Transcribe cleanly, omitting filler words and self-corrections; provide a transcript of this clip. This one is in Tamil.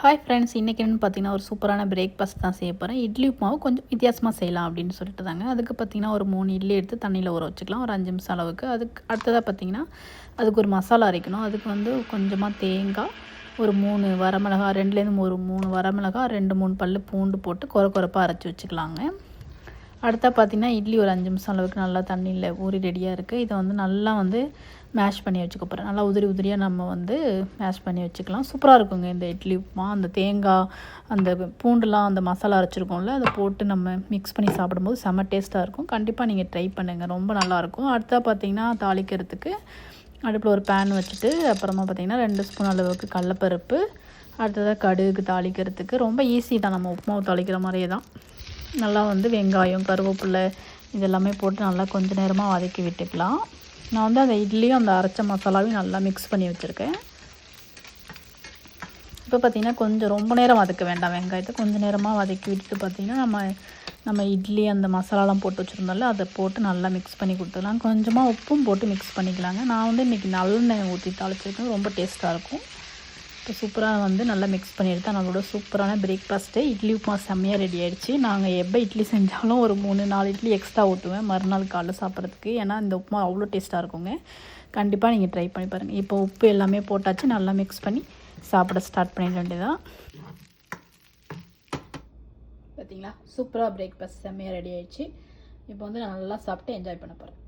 ஹாய் ஃப்ரெண்ட்ஸ், இன்றைக்கி என்னென்னு பார்த்தீங்கன்னா ஒரு சூப்பரான பிரேக்ஃபாஸ்ட் தான் செய்ய போகிறேன். இட்லி உப்புமாவை கொஞ்சம் வித்தியாசமாக செய்யலாம் அப்படின்னு சொல்லிட்டு தாங்க. அதுக்கு பார்த்தீங்கன்னா ஒரு 3 இட்லி எடுத்து தண்ணியில் ஊற வச்சுக்கலாம் ஒரு 5 நிமிஷம் அளவுக்கு. அதுக்கு அடுத்ததாக பார்த்தீங்கன்னா அதுக்கு ஒரு மசாலா அரைக்கணும். அதுக்கு வந்து கொஞ்சமாக தேங்காய், ஒரு 3 வரமிளகா, 2லேருந்து ஒரு 3 வரமிளகா, 2 3 பல் பூண்டு போட்டு கொரப்பாக அரைச்சி வச்சுக்கலாங்க. அடுத்தா பார்த்தீங்கன்னா இட்லி ஒரு 5 நிமிஷம் அளவுக்கு நல்லா தண்ணியில் ஊறி ரெடியாக இருக்குது. இதை வந்து நல்லா மேஷ் பண்ணி வச்சுக்க போகிறேன். நல்லா உதிரியாக நம்ம மேஷ் பண்ணி வச்சுக்கலாம். சூப்பராக இருக்குங்க இந்த இட்லி உப்புமா. அந்த தேங்காய், அந்த பூண்டுலாம், அந்த மசாலா அரைச்சிருக்கோம்ல, அதை போட்டு நம்ம மிக்ஸ் பண்ணி சாப்பிடும்போது செம்ம டேஸ்ட்டாக இருக்கும். கண்டிப்பாக நீங்கள் ட்ரை பண்ணுங்கள், ரொம்ப நல்லாயிருக்கும். அடுத்தா பார்த்தீங்கன்னா தாளிக்கிறதுக்கு அடுப்பில் ஒரு பேன் வச்சுட்டு, அப்புறமா பார்த்தீங்கன்னா 2 ஸ்பூன் அளவுக்கு கடலப்பருப்பு, அடுத்ததாக கடுகு தாளிக்கிறதுக்கு ரொம்ப ஈஸி தான், நம்ம உப்புமாவை தாளிக்கிற மாதிரியே தான். நல்லா வெங்காயம், கருவேப்பிலை இதெல்லாமே போட்டு நல்லா கொஞ்சம் நேரமாக வதக்கி விட்டுக்கலாம். நான் அந்த இட்லியும் அந்த அரைச்ச மசாலாவையும் நல்லா மிக்ஸ் பண்ணி வச்சுருக்கேன். இப்போ பார்த்திங்கன்னா கொஞ்சம் ரொம்ப நேரம் வதக்க வேண்டாம். வெங்காயத்தை கொஞ்சம் நேரமாக வதக்கி விட்டுட்டு பார்த்திங்கன்னா நம்ம இட்லி அந்த மசாலாலாம் போட்டு வச்சுருந்தோம்ல, அதை போட்டு நல்லா மிக்ஸ் பண்ணி கொடுத்துக்கலாம். கொஞ்சமாக உப்பும் போட்டு மிக்ஸ் பண்ணிக்கலாங்க. நான் இன்றைக்கி நல்லெண்ணெய் ஊற்றி தாளிச்சிருக்கேன், ரொம்ப டேஸ்ட்டாக இருக்கும். இப்போ சூப்பராக நல்லா மிக்ஸ் பண்ணி எடுத்தால் நம்மளோட சூப்பரான பிரேக்ஃபாஸ்ட்டு இட்லி உப்புமா செம்மையாக ரெடி ஆகிடுச்சு. நாங்கள் எப்போ இட்லி செஞ்சாலும் ஒரு 3-4 இட்லி எக்ஸ்ட்ரா ஊற்றுவேன் மறுநாள் காலைல சாப்பிட்றதுக்கு. ஏன்னா இந்த உப்புமா அவ்வளோ டேஸ்ட்டாக இருக்குங்க. கண்டிப்பாக நீங்கள் ட்ரை பண்ணி பாருங்கள். இப்போ உப்பு எல்லாமே போட்டாச்சு, நல்லா மிக்ஸ் பண்ணி சாப்பிட ஸ்டார்ட் பண்ணிட வேண்டியதான். பார்த்தீங்களா, சூப்பராக பிரேக்ஃபாஸ்ட் செம்மையாக ரெடி ஆகிடுச்சு. இப்போ நான் நல்லா சாப்பிட்டு என்ஜாய் பண்ண போகிறேன்.